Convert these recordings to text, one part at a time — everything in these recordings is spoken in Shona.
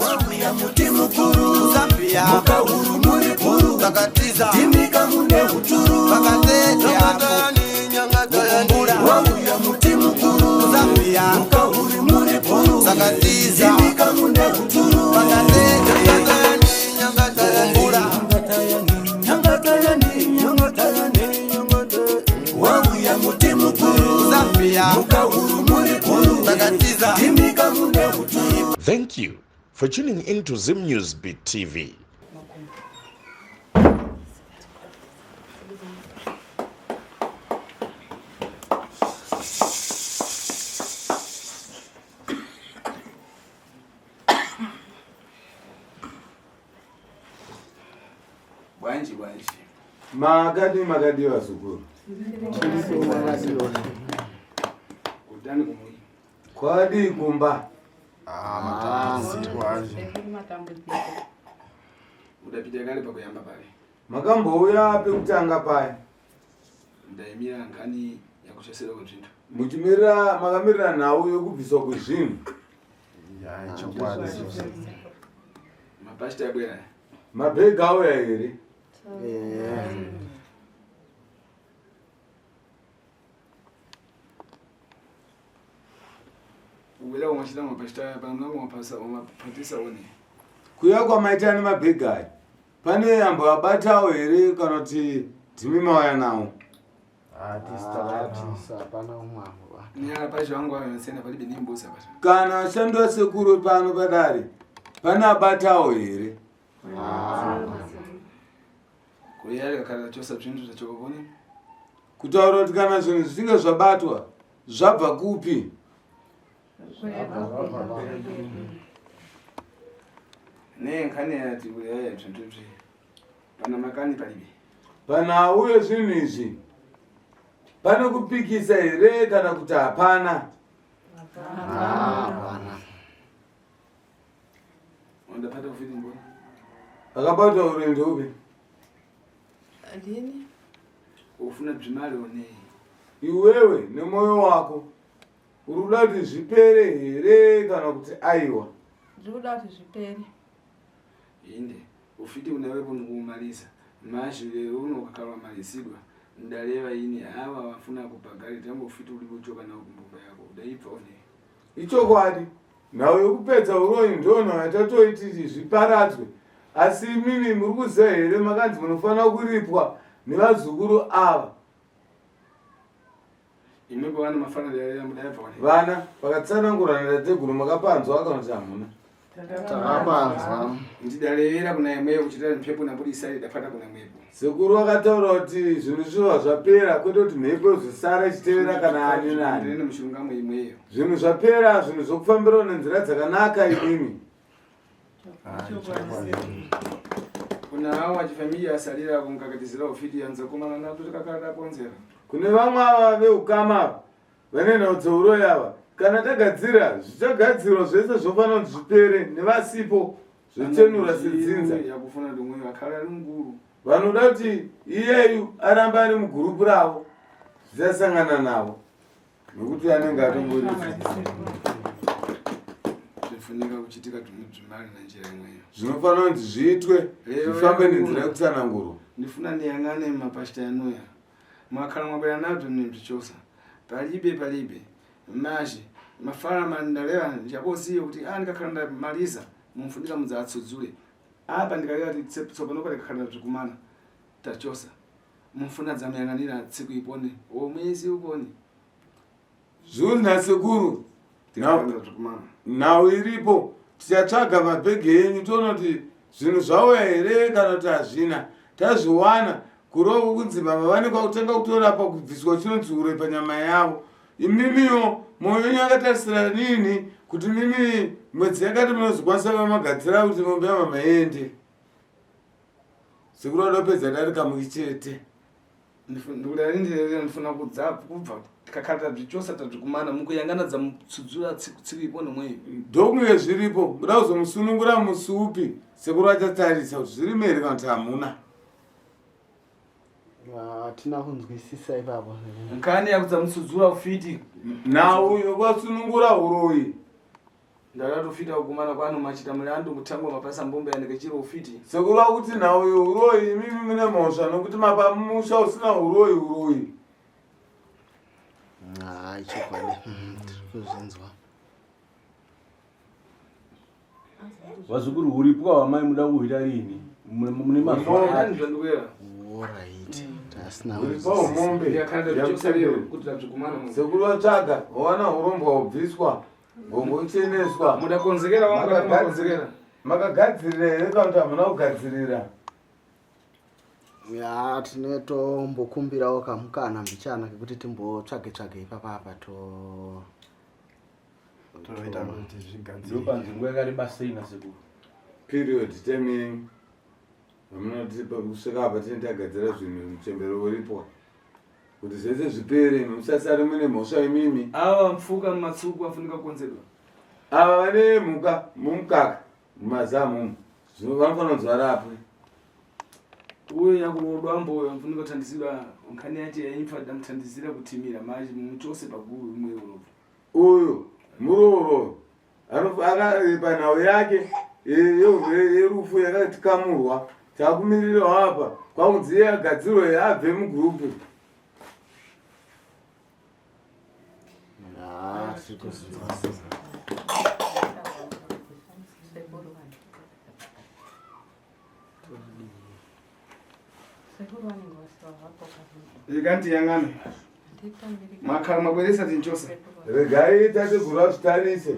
wauya muti mukuru Zambia mukahuru muri puru takatiza timika mune huturu pakatete hapo nyangatoyani wauya muti mukuru Zambia mukahuru muri puru takatiza timika mune huturu pakatete nyangatoyani wauya muti mukuru Zambia mukahuru muri puru takatiza timika mune huturu. Thank you for tuning in to Zim News Beat TV. Magadi wa sukuru. Kwadi kumba. Udapita gari pa kuyamba pale. Makambo uya api kutanga pale. Ndaimira ngani ya kuchesera kwa zvintu. Makamira nawo yokubviswa kuzvinhu. Ya chokwadi. Mapasta yabwera. Mabhega auya here. Uwela umashita mapasta panamnango mapatisa one. Kuya kwamaita nemabhega aya. Pane yambo abatawo here kana kuti timima waya nawo. Nyala pasho wangu wamesena palibe nimbusa pasho. Kana shando sekuru pano padare. Pane abatawo here. Kuyale kakala chosa zvintu zvachokoponi. Kutaura kuti kana zvinhu zvichinge zvabatwa zvabva kupi? Nkhani yati kuyaya zvintu zvi. Pana makani palibe. Pana uye zvinhu izvi. Pane kupikisa here kana kuti hapana? Undapata kufiti mbona? Akabata urende upi? Adini? Ufuna bzimali one. Iwewe nemoyo wako urikuda kuti zvipere here kana kuti aiwa? Ndikuda kuti zvipere. Inde ufiti unawe kunokumalisa. Mashire unokakala malisidwa. Ndaleva ini ava wafuna kupagari tambo ufiti uli kuchoka na kumbuka yako. Udaipa one. Ichokwadi. Nawe yokupedza uroi ndono yatatoiti zviparadzwe. Asi mimi muri kuziva here makanzi munofanira kuripwa nevazukuru ava. Imwepo vana mafanira ya mudaipa one. Vana vakatsanangura natateguru makapanzwa kana kuti hamuna? Takapanzwa. Ndidalevera kuna imweyo kuchitira mhepo nabudisa idapata kuna mwepo. Sekuru vakataura kuti zvinhu zvova zvapera kwete kuti mhepo zvisara ichitevera kana ani nani. Ndine mushungamo imweyo. Zvinhu zvapera, zvinhu zvokufambirawo nenzira dzakanaka imimi. Kuna hao wachifamilia asalira kumkakatizira ufiti yanza kumana nato takakala konzera. Kune vamwe ava veukama vanena udzouro yava kana tagadzira zvichagadzirwa zvese zvofanira kuti zvipere nevasipo zvochenura sedzinza. Yakufuna domwe vakala ari muguru. Vanoda kuti iyeyu aramba ari mugurupu ravo zvisasangana navo nokuti anenge atongori zvifunika kuchitika zvimali nanjira imweyo. Zvinofanira kuti zviitwe zvifambe nenzira yekutsanangurwa. Ndifuna ndiyang'ane mapasta yanuya. Mwakhala mwabwera nabzo mzvichosa. Palibe. Mashi mafara mandaleva ndichaposiyo kuti ndikakhala ndamaliza mumfunika mudzatsudzule. Apa ndikaleva kuti tsopano pali kakhala zvikumana. Tachosa. Mumfuna dzamuyang'anira tsiku ipone. Mwezi upone. Zuri nasekuru. Nhau iripo. Tichatsvaga mabhegi enyu toona kuti zvinhu zvauya here kana kuti hazvina. Tazviwana kurova kunzi baba vanekwa kutanga kutorapa kubviswa chinonzi uroi panyama yavo. Imimiwo mwoyo wenyu akatarisira nini kuti mimi mwedzi yakati munozokwanisa vamagadzira kuti mombe yamama ende. Sekuru adopedza dari kamwe chete. Ndifuna kubva tikakhala zvichosa tazvikumana mukuyangana dzamutsudzura tsiku ipone mweyo. Ndokunge zviripo muda kuzomusunungura musi upi sekuru achatarisa kuti zvirimo here kana kuti hamuna. Hatina kunzwisisa ipapo. Nkani yakudza mutsudzura ufiti. Nhau yokwasunungura uroi. ndalatu ufiti akumana kwanu machita mlandu kutangwa mapasa mbombe yanekechira ufiti sekuru akuti nawe uroi mimi mune mhosva nokuti mapamusha usina uroi chokwadi kuzvinzwa wazukuru uripo wamai muda kuhwira rini mune mazuva ndandikuera alright tasina uripo mombe yakanda kuchosaleo kuti tatsvukumana sekuru watsvaga wawana urombo hubviswa ngombocheneswa mudakonzekera wamakonzekera makagadzirira here kana kuti hamuna kugadzirira ya tinetombokumbirawo kamukana mbichana kekuti timbotsvage ipapapa toita kuti zvigadzirike ndopanzi nguva yakareba seina sekuru period teming vamunoti kusvika apa tinenge tagadzira zvinhu muchembero uripo kuti zvese zvipere musasare mune mhosva imimi ava mfuka mumatsuku afunika kukonzerwa ava vane mhuka mumukaka mumazamu vanofanira kunzwarapwe uye yakurodwa mboyo mfunika kuthandizirwa nkhani yacho yaimfa damuthandizira kutimira manje muchose paguru rimwe uropo uyu muroro akarepa nhau yake yerufu yakatikamurwa takumirirawo apa kwakunzi yagadzirwa yabve mugurupu ikanti yang'ana makhala mabweresa tinchosa regai tategura zvitarise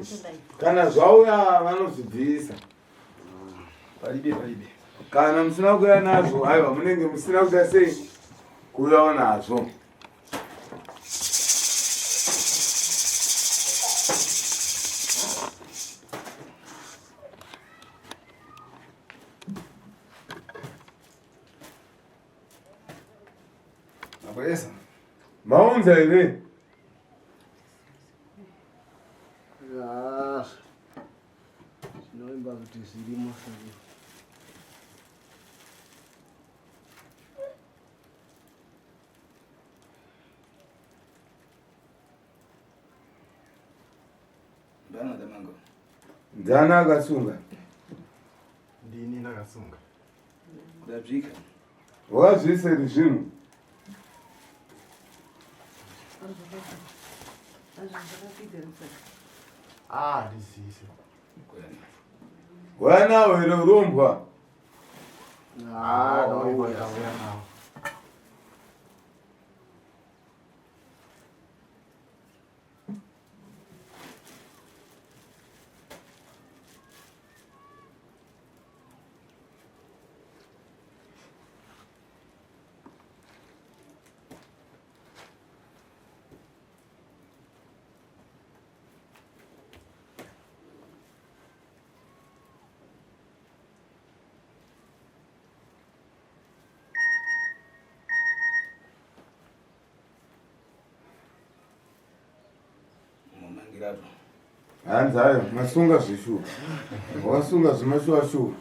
kana zvauya vanozvibvisa palibe kana musina kuuya nazvo aiwa munenge musina kuita sei kuuyawo nazvo mabweresa maunza here zvinoimba kuti zvirimo sezvo nzana akasunga ndini ndakasunga ndabvika wakazviiseri zvinhu ndizise wanawo here urombwa ndauya nawo hanzi ayo masunga zvishuwa wasunga zvimashuwashuwa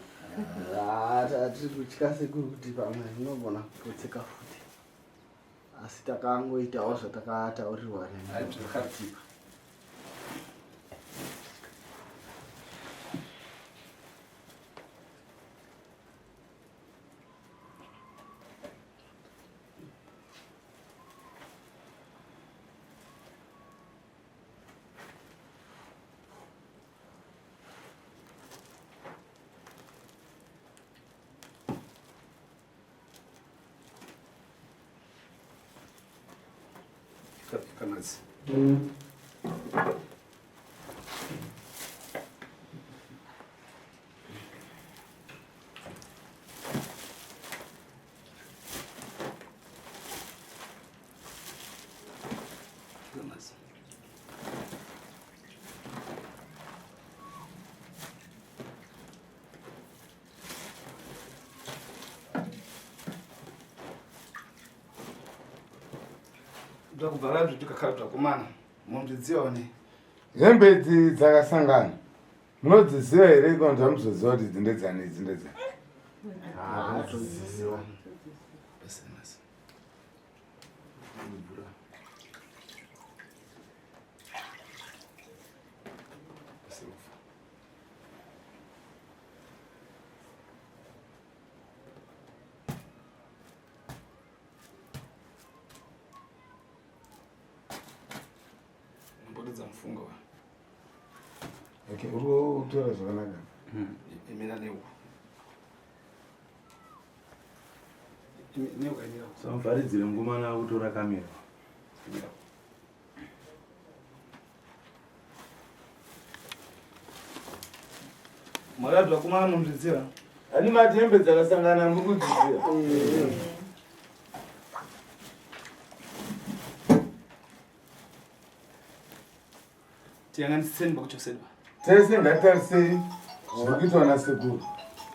tiri kutya sekuru kuti pamwe zvinogona kutotseka futi asi takangoitawo zvatakataurirwa zvakatipa kanadzi ndakubva lazvo tikakhala takumana munozvidziwaone hembe idzi dzakasangana munodziziva here kana kuti hamuzoziva kuti dzindedzani dzindedzani todziziva kufunga wa. Okay, utora zvakanaka. Imira newo. Newo kanira. Samvaridzire ngumana kutora kamera. Maradu akumana munzira. Ani matembe dzakasangana mukudzidzira. Tiangani send bakuchosedwa. Tese ngatarisei zvikuitwa nasekuru.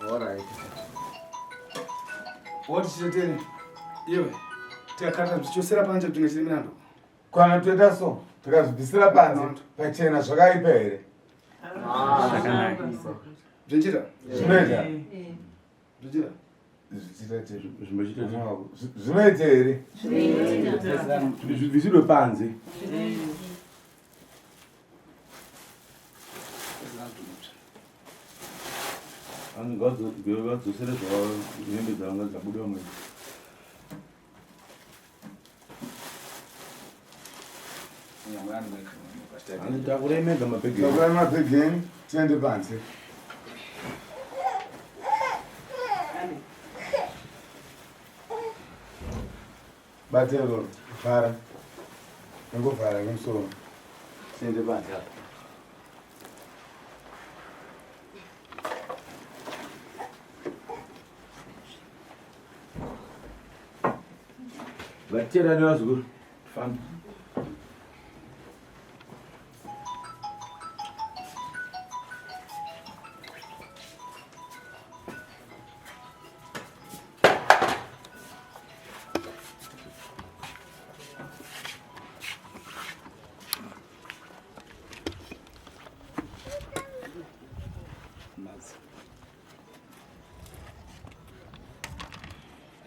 Alright. What chitoteni? Iwe. Tikakata zvichosera panje kuti ngechiri mirando. Kana toita so, tikazvibvisira panze pachena zvakaipa here. Zvinjira? Zvinoita? Zvinjira? Zvinoita here? Zvisidwe panze. Ngadzosere hembe dzanga dzabuda mwezi. Takuremega mabhegi. Takurema mabhegi enyu, tiende panze. Batero, vhara. Ngovhara ngemusoro. Tiende panze apa. Vatera nevazukuru. Famba.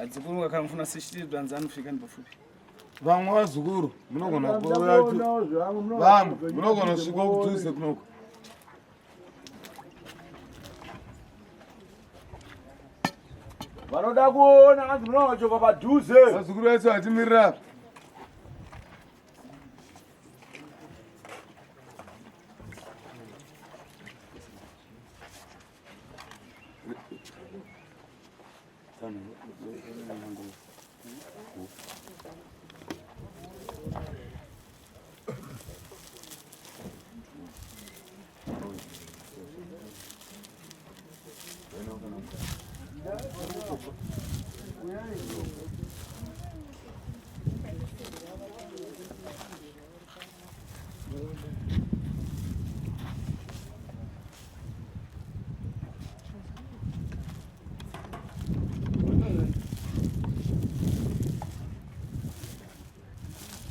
Adzikuru akamfuna sishiti bvanzani kufika ndipafupi. Vamwe vazukuru munogona kuuya vamwe munogona kusvika kudhuze kunoko. Vanoda kuona kuti munochoka padhuze. Vazukuru vedu vatimirira.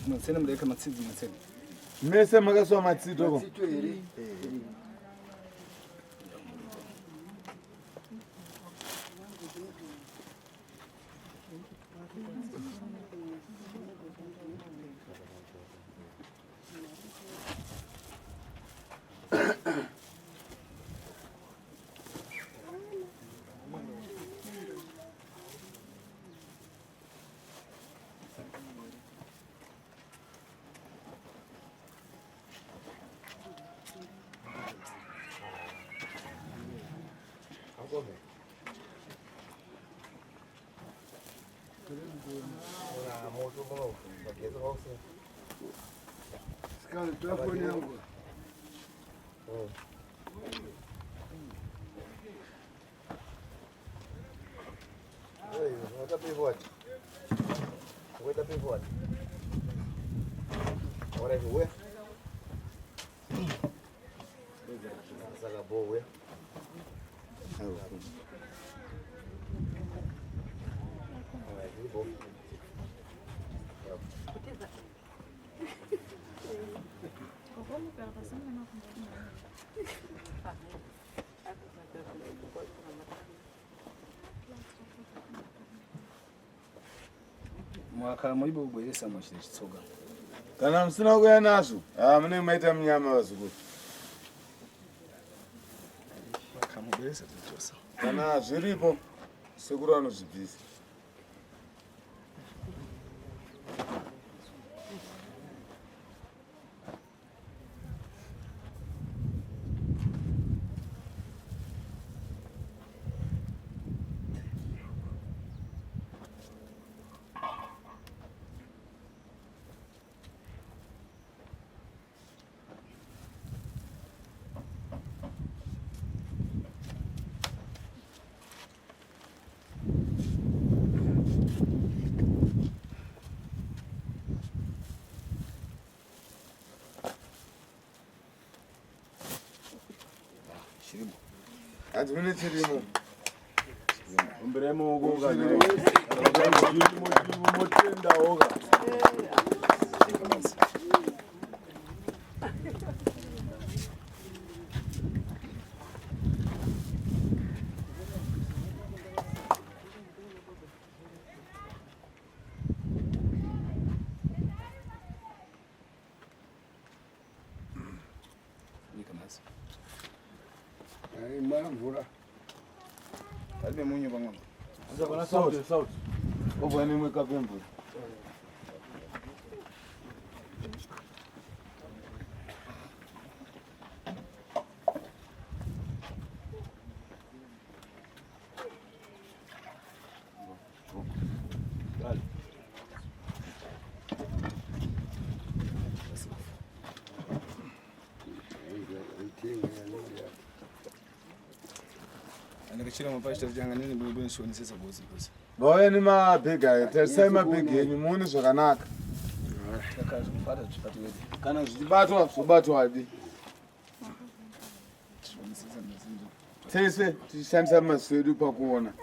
Matsene mudeka matsidzi matsene. Mese makaswa matsito ko. Matsito here. Скажи, телефон не могу. Oi, vai pivote. Vai dar pivote. Agora é rua. Saga boa. Mwakala mulibo kugwelesa mwachite chitsoga. Kana musina kuya nazvo, munenge maita munyama vazukuru. Kamugwelesa tichosa. Kana zviripo, sekuru anozvibvisa. Azvine chirimo. Umbremo ugoga ne. Motenda oga. Mvura. Alibe munyu kwa ng'ombe. Sasa kuna sauti. Obwani mweka pembo. Nikachira mapashta janga nini bwebwe shoni sasa bosi. Boye ni mabhega, tarisai mabhega yenyu muone zvakanaka. Takazvipata zvipati wedi. Kana zvichibatwa zvobatwa adi. Shoni sasa mzinzo. Tese tichishandisa maziso edu pakuona.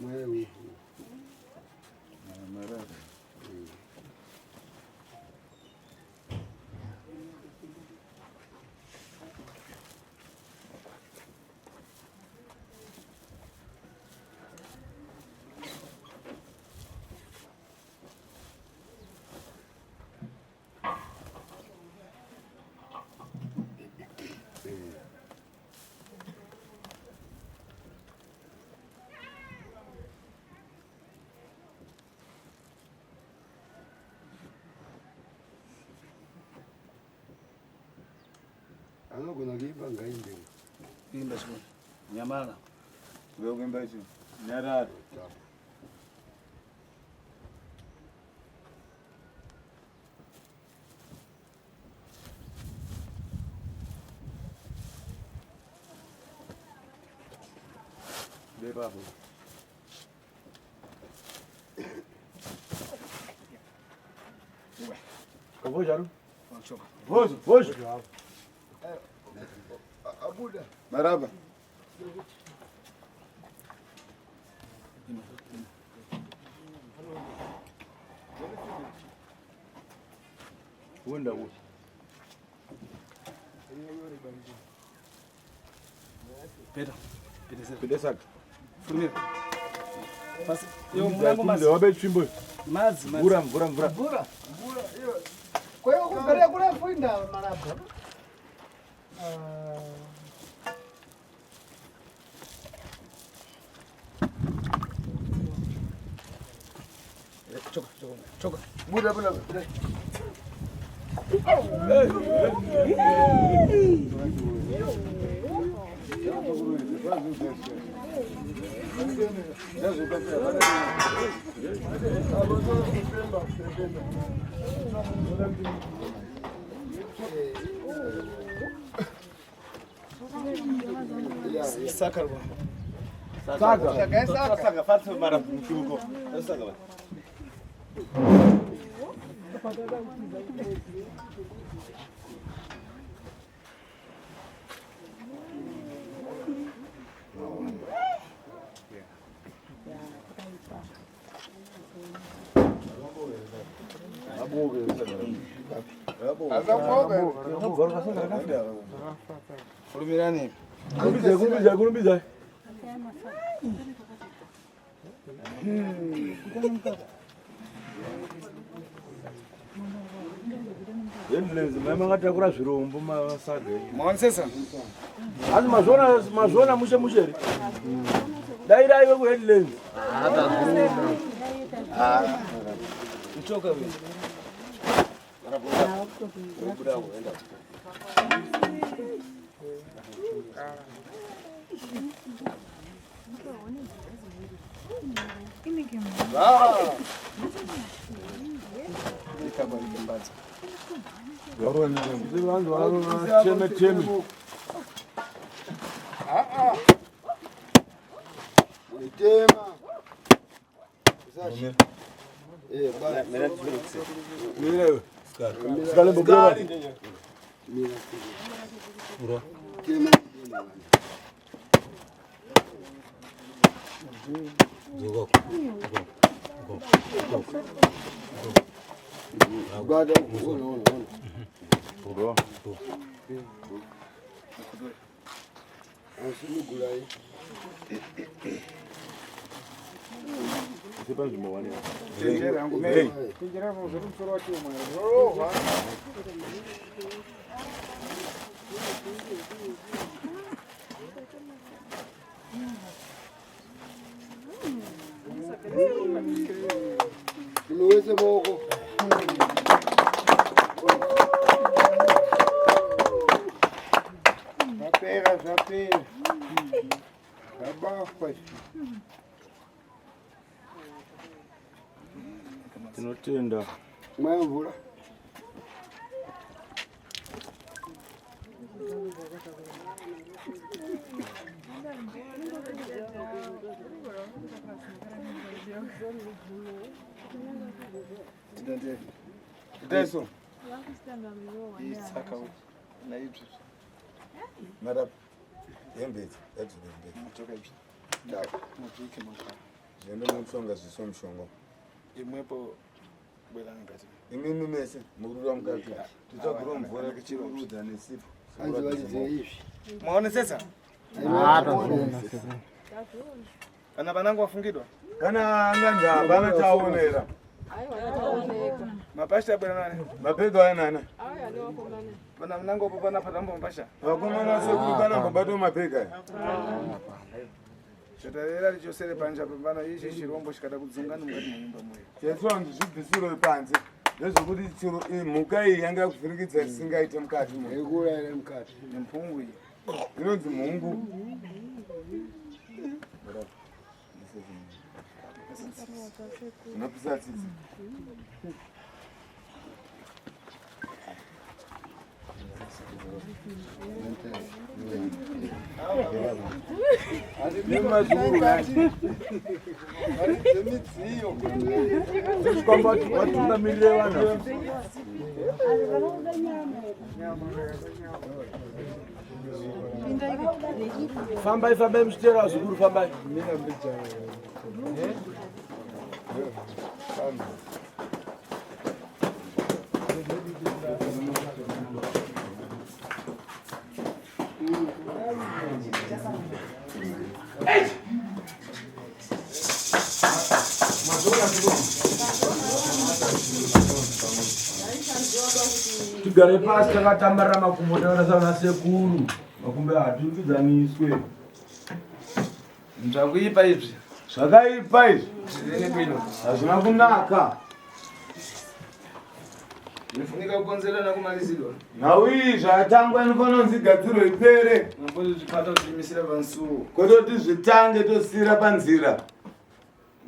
Mwewe. Anogona kuimba ngaimbe. Imba shoni. Nyamala. Wewe kuimba hicho. Nyarara. Beba hapo. Kavoja ru? Wachoka. Vojo. Abuda. Maraba. Wenda wo. Peta. Pedesa. Primeiro. Passa. Eu Mungu mlango mas. wabe chimbo. Mas. Mvura. Mvura. Kwa hiyo kuangalia kule kwenda Maraba. Choka. Buda. Saca bwana. Saka fatu mara mkiuko. Saka bwana. Fulumirani. Kulumbiza. Yendlenzi mama ngatakura zvirombo masage. Mwansesa. Asi mazona mushe. Dai wewe headlands. Mchoka wewe. Cheme. Nimeweza moko. Zapera. Abafa. Tinotenda. Mvula. Teso. Isaka na hivi. Madam. Yembezi. Kutoka hivi. Dawa. Mtike mwaka. Ndio msonga mshongo. Imwepo bwelanga ngati. Imimi mese murura mukati. Tutakura mvura kichiruda nesipo. Anzi walize hivi. Mwaone sasa? Kana banangu wafungidwa? Kana nganja bana taonera. Mapasha bwana nani? Mapedo aya nana. Bana mnango hapo bana patambo mpasha. Wakomana sekukana ngobato mapeka. Chotalela lichosele panja bana ishi chirombo chikada kudzungana mukati mwa moyo. Cheso ndizvibvisiro panze. Nezvokuti chiro imhuka iyi yanga kuvhirikidza isingaite mukati mo. Ekura ere mukati. Nempungu iyi. Inonzi mhungu. Unapisa tsitsi. Nima zuru yani. Midziyo. Kwamba watunda miliwana. Fambai mstera zukuru fambai. Mina mbicha. Tigare pasi takatambara makumbo taona sekuru. Makumbo aturikidzaniswe. Mtakuipa hivi. Zvakaipa izvi. Zine bwino. Hazvina kunaka. Nifunika kukonzera na kumalizidwa. Naui zvatangwa inofanonzi gadzirwe ipere. Mbozi zvipata kuzimisira pansuo. Kototi zvitange tosira panzira.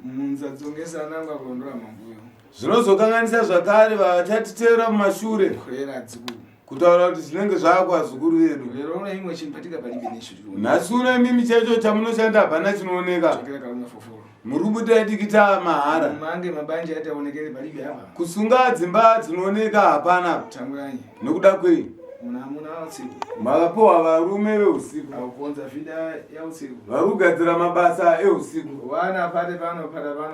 Munzadzongesa nanga kurondora mambuyo. Zvinozokanganisa zvakare vatatiteera mumashure. Kurera dzikuru. Kutaura kuti zvinenge zvaakwazukuru vedu. Lero una imwe chimpatika palibe nesho. Nhasi uno mimi chacho chamunoshanda hapana chinooneka. Chokera kauna foforo. Murubuta dikita mahara. Mange mabanja ataonekere palibe hapa. Kusunga dzimba dzinooneka hapana. Tanguranyi. Nokuda kwei? Muna usiku. Makapowa varume veusiku. Akukonza vida ya usiku. Varugadzira mabasa eusiku. Wana pate pano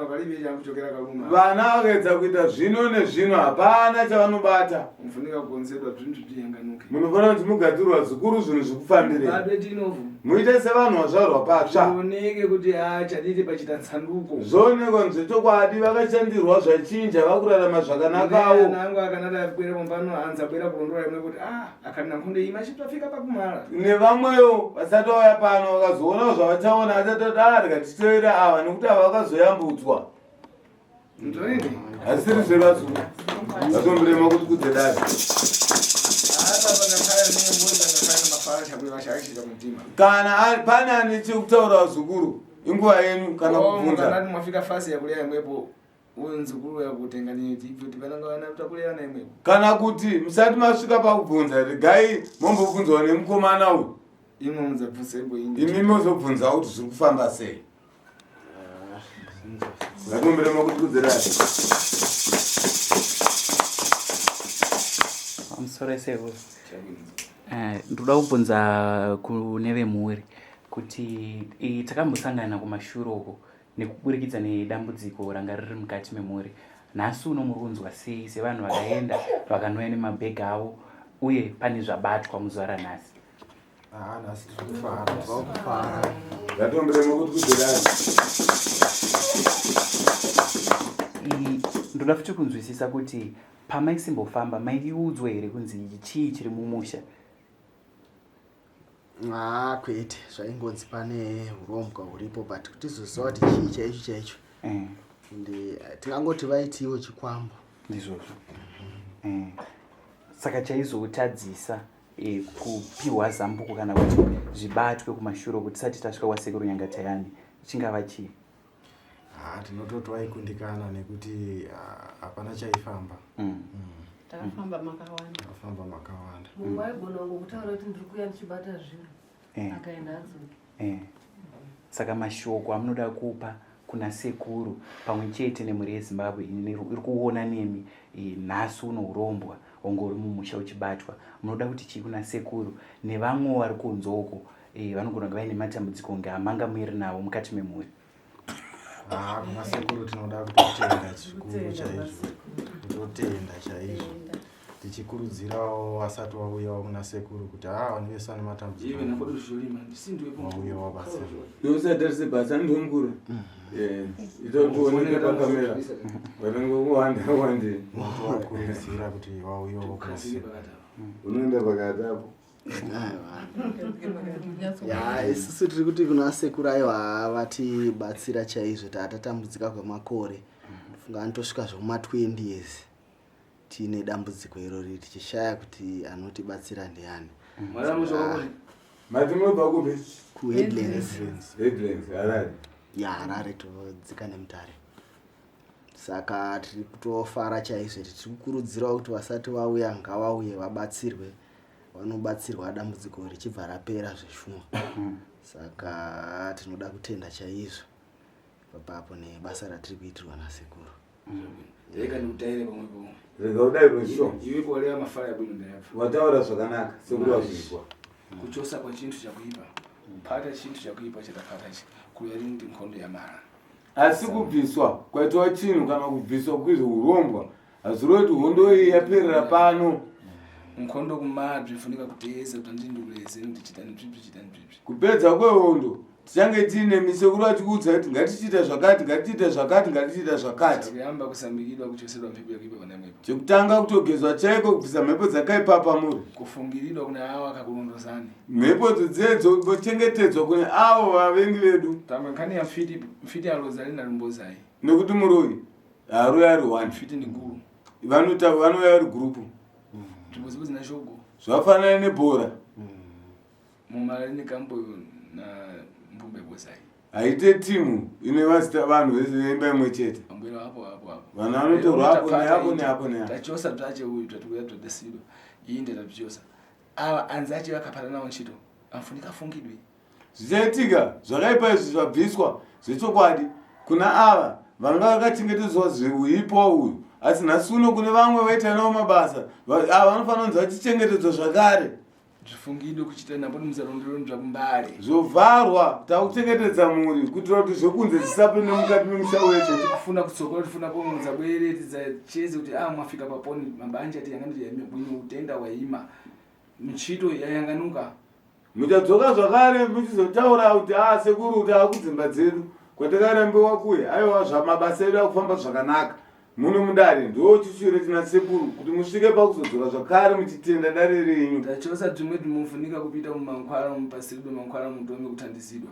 palibe chakuchokera kaluma. Vana vakaedza kuita zvino nezvino hapana chavanobata. Mufunika kukonzedwa zvinhu zviyanganuke. Munofanira kuti mugadzirwa zvikuru zvinhu zvekufambirei. Babe tinovu. Muite sevanhu vazvarwa patsva. Zvioneke kuti chaditi pachita tsanduko. Zvoonekwa nzechokwadi vakashandirwa zvachinja vakurarama zvakanakawo. Nangu akanata kwera mumbano hanza kwera kurondora imwe kuti akana kunde ima chitofika pakumara. Nevamwewo vasati vauya pano vakazoona zvavataona achatodari katitoera ava nekuti ava vakazoyambudzwa. Ndorinde. Asiri zvevazuru. Vatombirema kuti kudzedari. Kana pane ane chekutaura zukuru inguva yenu kana kubvunza. Kana mwafika fasi ya kulea imwepo unzukuru ya kutenga niti kuti vananga wana utakulea na imwepo. Kana kuti musati masvika pakubvunza regai mombobvunzwa nemukomana uyu. Imwe muzabvunzebo indi. Imi mozobvunza kuti zviri kufamba sei. Vatombirema kuti kudzedari. Amusoresewo. Ndoda kubvunza kune vemhuri kuti takambosangana kumashure uko nekuburikidza nedambudziko ranga riri mukati memhuri. Nhasi uno muri kunzwa sei sevanhu vakaenda vakanouya nemabhegi avo uye pane zvabatwa muzuva ranhasi? Nhasi tikufara. Vatombirema kuti kudzedari. Ndoda futi kunzwisisa kuti pamaisimbofamba maiudzwa here kunzi chii chiri mumusha? Kwete zvaingonzi pane urombwa huripo but kuti zoziva kuti chii chaicho ende tingangoti vaitiwo chikwambo ndizvozvo. Saka chaizotadzisa kupihwa zambuko kana kuti zvibatwe kumashure kuti tisati tasvika kwasekuru Nyangatayani chingava chii? Tinototi vaikundikana nekuti hapana chaifamba. Takafamba makawanda. Mungu aigona kutaura kuti ndiri kuuya ndichibata zvinhu. Akaenda adzoka. Saka mashoko amunoda kupa kuna sekuru pamwe chete nemhuri yeZimbabwe iri kuona nemi nhasi uno urombwa ungori mumusha uchibatwa, munoda kuti chii kuna sekuru nevamwe vari kunze uko vanogona kunge vaine matambudziko ngeamanga muiri nawo mukati memhuri? Kuna sekuru tinoda kutotenda chikuru chaizvo. Kutotenda chaizvo. Tichikurudzirawo vasati vauyawo kuna sekuru kuti vanivesa nematambudziko. Iwe nakodo zvolima ndisindiwepo. Vauya wabatsirwa. Yosadharise basa ndomukuru. Itokuoneka pakamera. Vatangokuwanda wande. Vakurudzira kuti vauyawo kuna sekuru. Unoenda pakati apo. isusu tiri kuti kuna sekuru aiwa vatibatsira chaizvo tatatambudzika kwemakore. Funga anotosvika zvoma20 years tiine dambudziko irori tichishaya kuti anotibatsira ndiani. Mati munobva kupi? Kuheadlands. Headlands, Harare. Harare todzika neMutare. Saka tiri kutofara chaizvo tiri kukurudzirawo kuti vasati vauya ngavauye vabatsirwe. Vanobatsirwa dambudziko richibva rapera zveshuma. Saka tinoda kutenda chaizvo papapo nebasa ratiri kuitirwa nasekuru. Rega ndikutaire pamwepo. Rega udai kwesho. Iwepo walea mafara yabwino ndayapo. Wataura zvakanaka sekuru wazvizwa. Kuchosa kwa chintu chakuipa. Kupata chintu chakuipa chakapata kuya ndi nkhondo ya mara. Asi kubviswa kwaitwa chinhu kana kubviswa kwizvo urombwa hazviroti hondo iyi yaperera pano. Nkhondo kumadvi funika kuteza kuti ndinduleze ndichitani zvibvi. Kupedza kwehondo tichange tiine misekuru achikuudza kuti ngatichita zvakati ngatichita zvakati ngatichita zvakati. Kuyamba kusambikidwa kuchosedwa mhepo yakuipa pana mwepo. Chekutanga kutogezwa chaiko kubvisa mhepo dzakaipa pamuri. Kufungiridwa kune avo akakurondozani. Mhepo dzedzo bochengetedzwa kune avo vavengi vedu. Tamwe nkhani ya mfiti alozali na lumbozai. Nekuti muroyi haruya ari 1 Mfiti ndi guru. Vanouya ari gurupu. Tubuzi na shogo. Zvafanana nebhora. Mumalini kambo na mbumbe bozai. Haite timu ine vanhu veimba imwe chete. Ambwira hapo. Vanhu vanotorwa hapo neapo. Tachosa twache uyu tatukuya todesido. Inde tachosa. Ava anzachi vakapata nawo ntchito. Afunika afungidwe. Zvichaitika zvakaipa izvi zvabviswa zvechokwadi kuna ava vanga vakachengetedzwa zveuipo uyu asi nhasi uno kune vamwe vaita nawo mabasa vanofanira kunzi vachichengetedzwa zvakare. Zvifungido kuchita napo muzarondero nzvakumbare. Zvovharwa takuchengetedza muri kuitira kuti zvokunze zvisapinde mukati memusha wedu. Tikufuna kutsokora tifuna kuunza kuyeretedza cheze kuti mwafika paponi mabanja ati yanga ndiyamibwino utenda waima. Michito yayanganuka. Muchadzoka zvakare muchizotaura kuti sekuru kuti akudzimba dzedu kwatakarambiwa kuye aiwa zvamabasa edu akufamba zvakanaka. Muno mudare ndo chishure tina sekuru kuti musvike pakuzodzoka zvakare muchitenda dare renyu. Tachosa tumwe tumufunika kupita mumankwara mupasirido mankwara mudome kutandizidwa.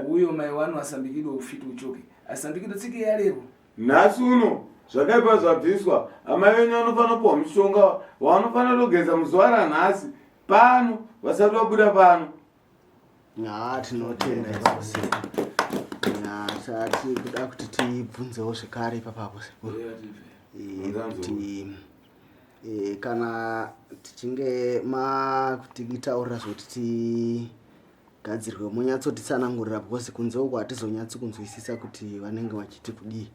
Uyo mai wanu asambikidwa ufiti uchoke. Asambikidwa tsike yarero. Nhasi uno zvakaipa zvabviswa amai venyu vanofanira kupiwa mushonga wanofanira kugeza muzuva ranhasi pano vasati vabuda pano. Tinotenda izvose. Tati kuda kuti tibvunzewo zvekare ipapapo sekuru. Kuti kana tichinge makutitaurira zvekuti tigadzirwe munyatsotitsanangurira because kunze uko hatizonyatsi kunzwisisa kuti vanenge vachiti kudii.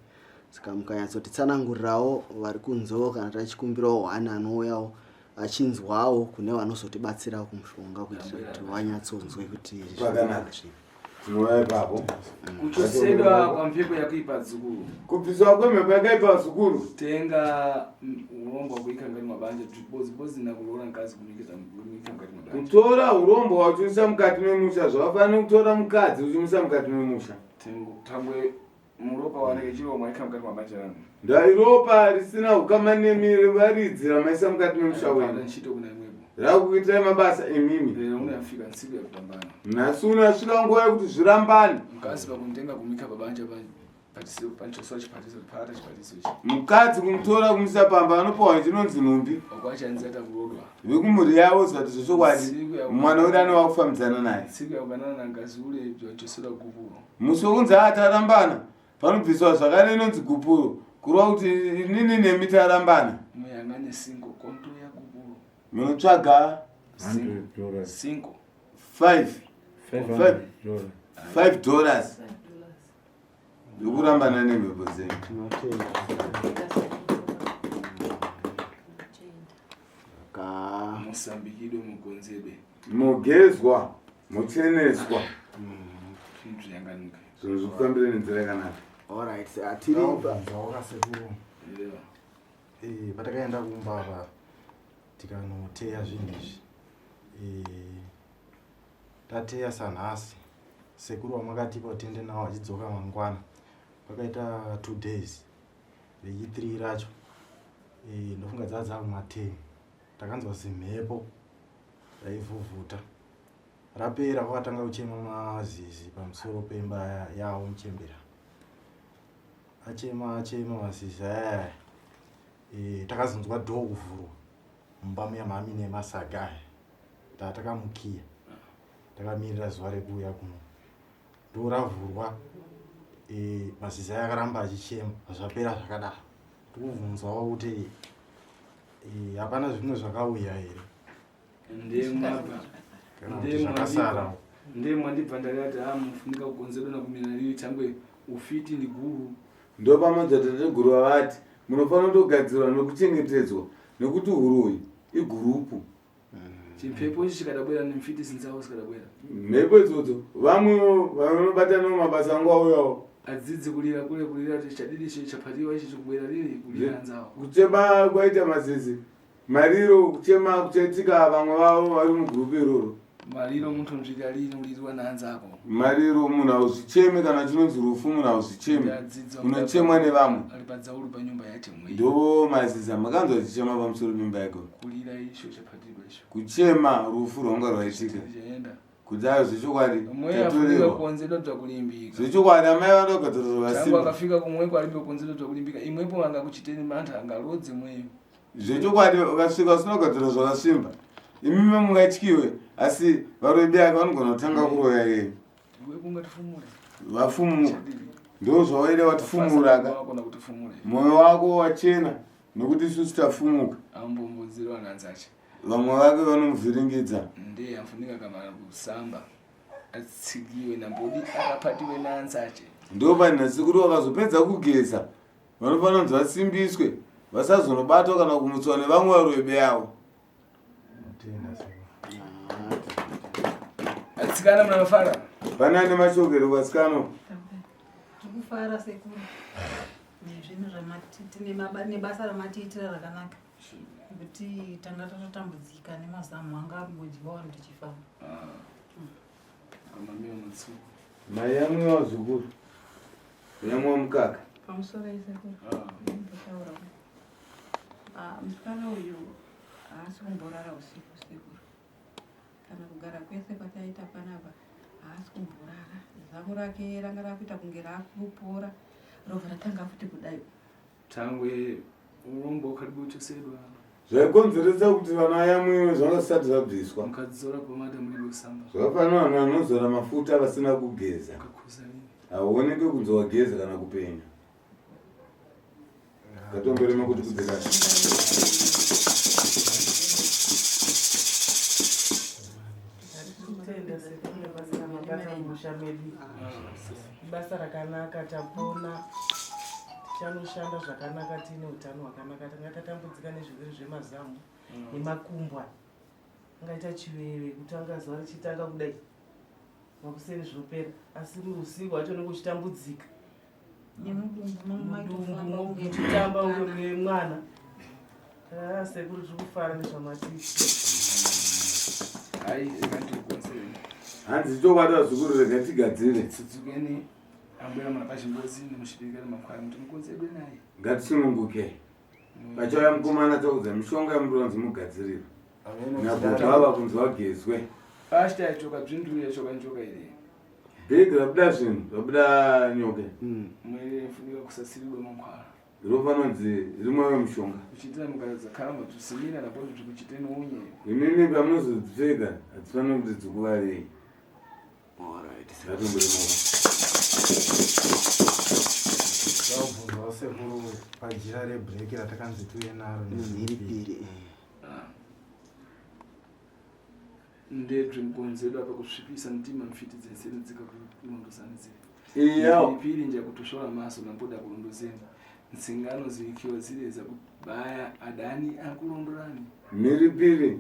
Saka mukanyatsotitsanangurirawo vari kunzewo kana tachikumbirawo hwana anouyawo achinzwawo kune vanozotibatsirawo kumushonga kuitira kuti vanyatsonzwe kuti zvakanaka. Tinouya ipapo. Kuchosedwa kwa mhepo yakuipa dzukuru. Kubviswa kwemhepo yakaipa dzukuru. Tenga urombo hwakuika ngati mabanja bozi nakuroora mukadzi kumika ngati mabanja. Kutora urombo hwachiisa mukati memusha zvakafanira kutora mukadzi uchimuisa mukati memusha. Tambwe muropa wanenge chiro mwaika mukati mabanja ranu. Ndairopa risina ukamanemi varidzi ramaisa mukati memusha wenu. Nchito kuna imwepo. Rakuitai mabasa emimi. Unafika nsiku ya kupambana. Nhasi unasvika nguva yekuti zvirambane. Mukadzi pakumtenga kumika pabanja panchosowa chipatiso pata chipatiso ichi. Mukadzi kumutora kumisa pamba anopiwa chinonzi nhumbi. Okwachanzata kurodwa. Vekumhuri yavo zvati zvochokwadi mwana wedu anowakufambidzana naye. Tsiku yakuganana nangazi ule wachosoda gupuro. Musi wokunzi atarambana panobviswa zvakare inonzi gupuro. Kureva kuti inini nemi tarambana. Muyangane singo konto ya gupuro. Munotsvaga $5. $5 yokurambana nemhepo dzenyu. Musambikidwe mugonzebe. Mugezwa, mucheneswa. Zvinyanganuka. Zvinhu zvokufambira nenzira yakanaka. Alright, atiripa. Sekuru. Patakaenda kumbava tikanoteya zvinhu izvi. Tateya sanhasi. Sekuru wamakatipa tende nawo achidzoka mangwana. Pakaita 2 days. Veki 3 racho. Ndofunga dzadza kuma10. Takanzwa zimhepo raivhuvhuta. Rapera kwakatanga kuchema mazizi pamusoro pemba yawo muchembera. Achema mazizi aya. Takazonzwa dhoo kuvhurwa mumba muyamhami nemasaga aya. Tatakamukiya. Takamirira zuva rekuuya kuno. Dhoo ravhurwa. Mazizi aya akaramba achichema. Zvapera zvakadaro. Tikubvunzawo kuti hapana zvimwe zvakauya here. Ndemwandibva ndakati mufunika kugonzerwa nakumira riyo changwe ufiti ndi guru. Ndo pamadzatete guru vavati munofanira kutogadzirwa nekuchengetedzwa nekuti huruyi igurupu. Chimhepo ichi chikadabwera nemufiti sinzawo sikadabwera. Mhepo idzodzo vamwe vanobatana mumabasa nguva uyawo. Adzidzi kulira kuti chadidi chapatiwa ichi chikubwera riri kulira nzawo. Kuchema kwaita mazizi. Mariro kuchema kuchaitika vamwe vavo vari mugurupu iroro. Mariro muntu nzvika lini ulirwa naanzako. Mariro munhu hauzicheme kana chinonzi rufu munhu hauzicheme. Unochemwa nevamwe. Ali padzauru panyumba yati mwe. Ndo maziza makanzwa chichema pamusoro pemba yako. Kulira isho chapatidwa isho. Kuchema rufu rwanga rwaitika. Kudai zvichokwadi. Mwe afika kuonzedwa dzakulimbika. Zvichokwadi amai vanogadzira vasimba. Sangwa akafika kumweko alipo kuonzedwa dzakulimbika. Imwepo anga kuchiteni mantha angalodze mweyo. Zvichokwadi ukasvika sinogadzira zvakasimba. Imimi mungatyiwe asi varobi ake vanogona kutanga kuroya yeye. Iwe kungatifumura. Vafumuka. Ndo zvawaida watifumura ka. Moyo wako wachena nokuti isusu tafumuka. Ambombodzerwa nanzacha. Vamwe vake vanomuvhiringidza. Ndiye afunika kama kusamba. Atsigiwe nambodi akapatiwe nanzache. Ndo panhasi kuti vakazopedza kugeza vanofanira kuti vasimbiswe vasazonobatwa kana kumutswa nevamwe varwebe yavo. Atsikana mnafara. Panane mashokero kwasikano. Tikufara sekuru. Nezvinhu zvamatiti nebasa ramatiitira rakanaka. Kuti tanga tatotambudzika nemazamu anga ambodyiwa vanhu tichifamba. Mai yamwe wazukuru. Yamwe wamukaka. Pamusoro isekuru. Nditaura. Musikana uyu haasi kumborara usiku sekuru. Kana kugara kwese kwataita panapa haasi kumborara. Zamu rake ranga rakuita kunge rakupora. Robva ratanga futi kudai. Tangwe urombo karibu uchesedwa. Zvaikonzeresa kuti vana yamwe zvakasati zvabviswa. Mukadzora pomada muri kusamba. Zvakafanana vanhu vanozora mafuta vasina kugeza. Hauoneke kunzi wageza kana kupenya. Ngatomberema kuti kudzeka. Basa rakanaka tapona. Tichanoshanda zvakanaka tine utano hwakanaka. Tangatatambudzika nezvirwere zvemazamu nemakumbwa. Angaita chiveve kutanga zuva richitanga kudai. Makuseni zvopera. Asi usiku wacho nekuchitambudzika. Mudumbu muchitamba uri mwana. Sekuru zvekufara nezvamatisi. Hai, ngatikonzere. Hanzi tobata zukuru rekatigadzire. Tsudzukeni ambira mwana pachimbozi nemushirikana makwai muti mukonzerwe naye. Ngatisununguke. Pachauya mukomana taudza mishonga yemuronzi mugadzirire. Nakuti vava kunzi vagezwe. Pashita yachoka bzvindu yachoka njoka iri. Bhegi rabuda zvinhu rabuda nyoke. Mwere funika kusasirirwa mankwara. Rofanonzi rimwe wemushonga. Kuchitira mukaradza karamba tusimira napo tukuchite nounye. Imimi pamunozodzipfeka hadzifanira kuti dzikuvarei. Ndabvunzwa sekuru pajira rebhireki ratakanzi tuye naro nemhiripiri. Ndebve mukonzerwa pakusvipisa mutima mfiti dzese nedzika kurondozanidzira. Mhiripiri njakutoshora maso namboda kurondozeni. Nsingano zikiwa zireza kubaya adani akurondorani. Mhiripiri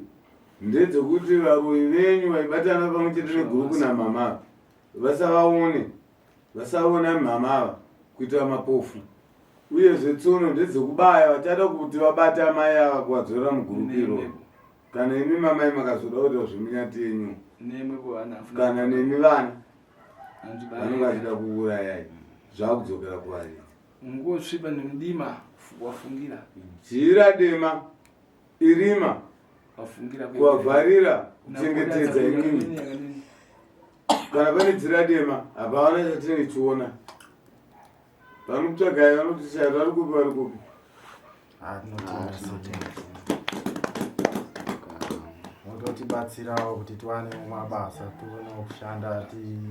ndedzekuti varoyi venyu vaibatana pamwe chete negurupu namama vasaona mamava kuita mapofu. Uyezve tsono ndedzekubaya vachada kuti vabate amai ava kuvadzorera mugurupu iroro. Kana imi mamai makazoda kuti zvimunyati yenyu kana nemi vana vanenge vachida kuurayai zvakudzokera kuvari. Ngosvipa nemudima wafungira. Jira dema irima wafungira kuvharira kuchengetedza imini. Kana pane jira dema hapana chatinenge chiona. Vanokutsvagai vanotishaya vari kupi vari kupi. Mototibatsirawo kuti tiwane mabasa tuonewo kushanda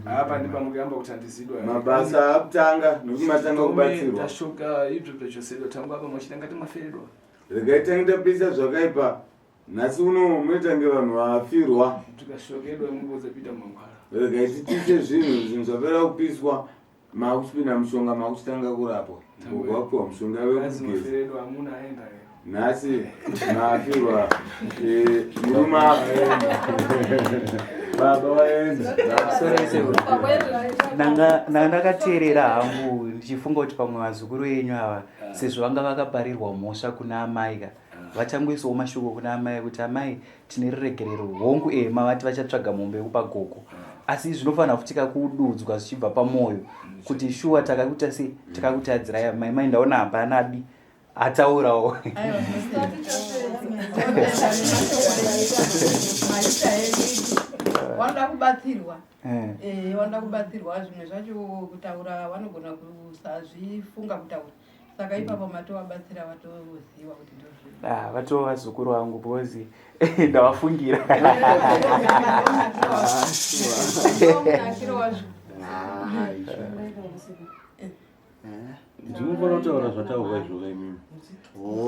apa ndi pamugamba kuti andizidwa mabasa akutanga nokuti matanga kubatsirwa. Tashoka ibyo byachosedwa tangu apa mwachitanga timaferedwa. Regai tapisa zvakaipa. Nhasi uno munotange vanhu vafirwa. Tikashokedwa mungoza pita mangwara. Regai titise zvinhu zvapera kupiswa. Makuchipinda mushonga makuchitanga kurapwa. Ngokuwapiwa mushonga wekugeza. Hamuna aenda. Nhasi mafirwa muruma baba waenda. Ndakateerera hangu ndichifunga kuti pamwe vazukuru venyu ava sezvo vanga vakaparirwa mhosva kuna amai ka vachangoisawo mashoko kuna amai kuti amai tine riregerero hongu mavati vachatsvaga mombe yekupa gogo. Asi zvinofanira kutika kududzwa zvichibva pamwoyo kuti shuwa takakutadzirai amai mai ndaona hapana adi ataurawo. Wanda kubatsirwa. Wanda kubatsirwa zvimwe zvacho kutaura vanogona kusazvifunga kutaura. Saka ipapo matovabatsira vatoziva kuti ndozvino. Vatova vazukuru vangu bozi ndavafungira. Ndinofanira kutaura zvataurwa izvozvo imimi.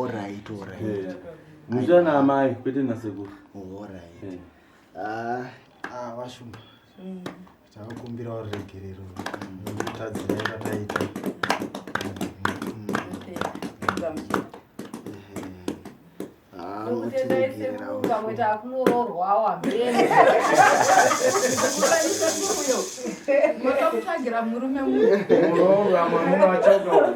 Alright. Muchana amai kwete nasekuru. Alright. Vashumba. Takakumbirawo riregerero nekutadzira yataita. Makamutsvagira murume Muroorwa mwamuna wachoka.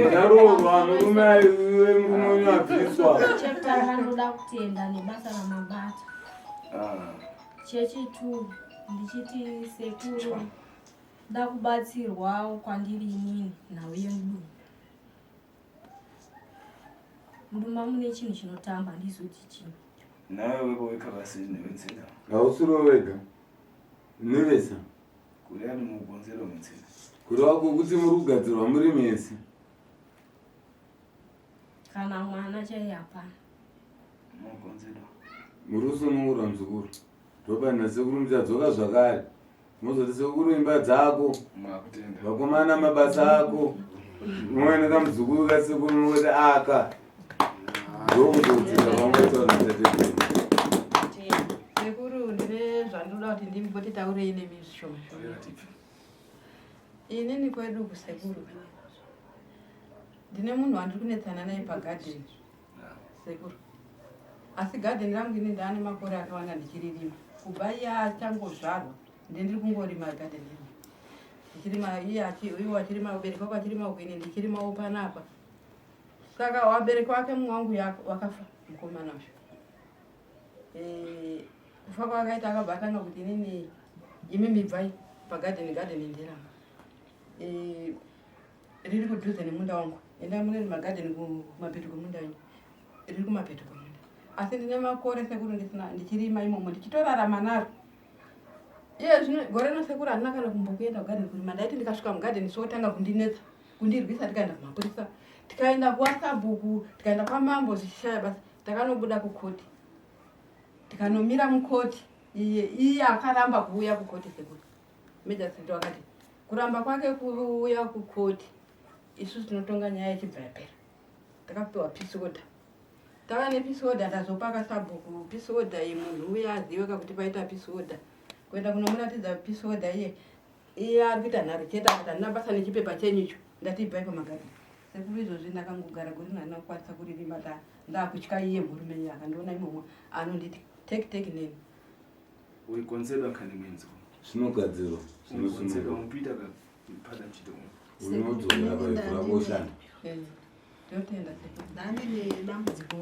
Ndaroorwa murume aiwe murume wenyu abviswa. Chapter anoda kutenda nebasa ramabata. Chechitu ndichiti sekuru da kubatsirwa kwandiri inini nhau yemudumu. Muduma mune chinhu chinotamba ndizoti chini. Nawe weko weka basi nevenzera. Hausiro wega. Nevesa. Kuri ari mugonzero menzera. Kuri wako kuti muri kugadzirwa muri mesi. Kana mwana chaiye hapana. Mugonzero. Muri usunungura muzukuru. Ndopa nasekuru muchadzoka zvakare. Mozoti sekuru imba dzako. Vakomana mabasa ako. Mumwe nekamuzukuru kasekuru noti aka. Sekuru ndine zvandoda kuti ndimboti taurei nemishoma shoma. Inini kwedu kusekuru ndine munhu wandiri kunetsana naye pagadheni. Sekuru. Asi gadheni rangu ini ndaane makore akawanda ndichiririma. Kubva iye achangozvarwa ndiri kungorima gadheni ino. Ndichirima iye achirima ubereki wako achirima ukwini ndichirimawo panapa. Saka wabereki wake mwangu wakafa mukomana wacho. Kufa kwakaita akabatanga kuti inini imi mibvai pagadheni ndiramba. Riri kudhuze nemunda wangu. Enda mune magadheni kumapeto kwemunda wangu. Riri kumapeto kwemunda. Asi ndine makore sekuru ndichirima imomo ndichitorarama naro. Iye zvino gore nosekuru handina kana kumbokuenda kugadheni kurima. Ndaiti ndikasvika mugadheni sotanga kundinetsa kundirwisa tikaenda kumapurisa. Tikaenda kuwasabhuku, tikaenda kwamambo zvichishaya basi, takanobuda kukoti. Tikanomira mukoti, iye akaramba kuuya kukoti sekuru. Meja Sito wakati, kuramba kwake kuuya kukoti, isu tinotonga nyaya yechibva yapera. Takapiwa peace order. Tava nepeace order, ndazopaka sabhuku, peace order munhu uya azive kuti paita peace order. Kuenda kunomuratidza peace order iye ari kuita nharo chete kuti handina basa nechipepa chenyu icho, ndati ibvai pamagadheni. Sekuru izvozvi ndakangogara guri handina kukwanisa kuririma ndakutya iye murume akandiona imomo anonditi take name. Uikonzerwa kani mwenzo. Zvinogadzirwa. Uikonzerwa mupita pada chito. Unodzora paivhura boshanda. Ndotenda sekuru. Ndane dambudziko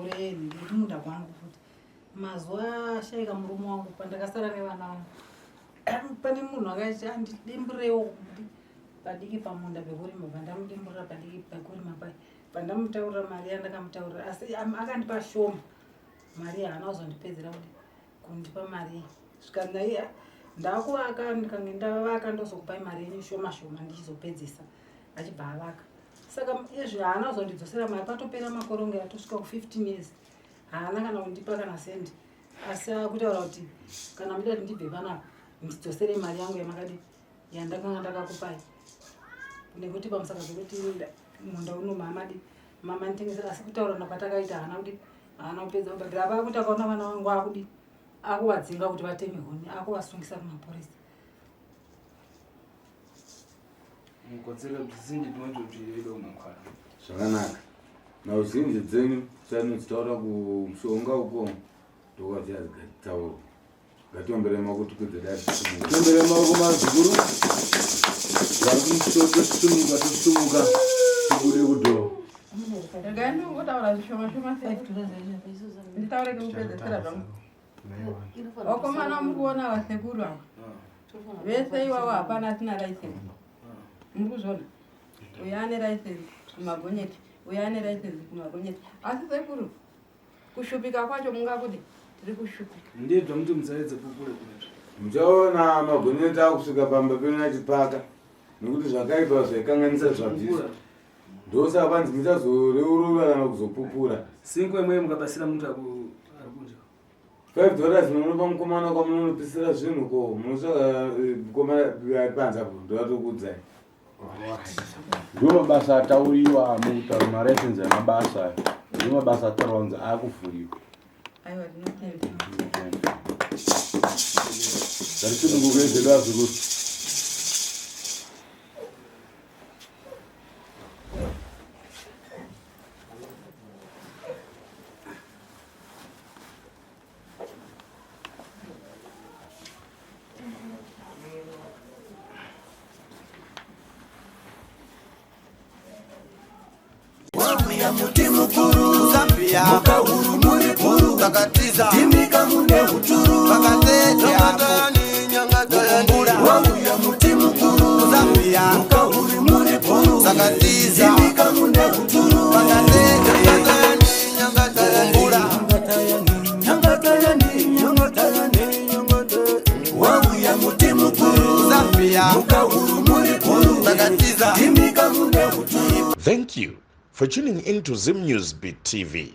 remunda kwangu futi. Mazuva ashaika murume wangu pandakasara nevana vangu. Pane munhu akati andidimburewo padiki pamunda pekurima pandamudimburira padiki pekurima pai pandamutaurira mari yandakamutaurira asi akandipa shoma mari haana kuzondipedzera kuti kundipa mari svikana iye ndakuvaka ndikange ndavaka ndozokupai mari yenyu shoma ndichizopedzisa achibva avaka saka izvi haana kuzondidzosera mari patopera makore onge atosvika ku15 years haana kana kundipa kana sendi asi akutaura kuti kana muda kuti ndibve panapa ndidzosere mari yangu yamakadi yandakanga ndakakupai nekuti pamusaka zvekuti munda uno mama nditengesera asi kutaura napatakaita haana kupedza kubhadhira apa kuti akaona vana vangu akudi akuvadzinga kuti vateme huni akuvasungisa kumapurisa. Mukodzera zvinji tinototi unokwara. Zvakanaka. Nauzhinji dzenyu dzinotaura kushonga uko ndokwati azigataura. Ngatiomberei maoko tikudze dai. Tiomberei maoko mazukuru. Tosumuka tibude kudhoo. Ndingotaura zvishoma sei nditaure kemupedzesera zvangu. Vakomana muri kuona vasekuru ava vese ivavo hapana asina license. Muri kuzviona uyu ane license kumagonyeti uyu ane license kumagonyeti asi sekuru kushupika kwacho mungakudi tiri kushupika. Ndibva muti musaedze pupure kunetu. Muchaona magonyeti akusvika pamba penu achipaka nekuti zvakaipa zvaikanganisa zvabvisa. Ndosaka panzi muchazoreurura kana kuzopupura. Sinko imwe mukabasira muntu arikunja. $5 munopa mukomana kwamunopisira zvinhu ko munosvaka mukomana panza po ndovatokudzai. Ndiwo mabasa atauriwa mukutaura maraisensi emabasa. Ndiwo mabasa ataurwa kunzi akuvhuriwa. Aiwa ndinotenda. Zarisunungukezedwa zvikuru. wauya muti mukuru Zambia mukahuru muri puru takatiza timika mune huturu pakatete hapo mukumbura wauya muti mukuru Zambia mukahuru muri puru takatiza timika mune huturu pakatete mukumbura wauya muti mukuru Zambia mukahuru muri puru takatiza timika mune huturu. Thank you for tuning into Zim News Beat TV.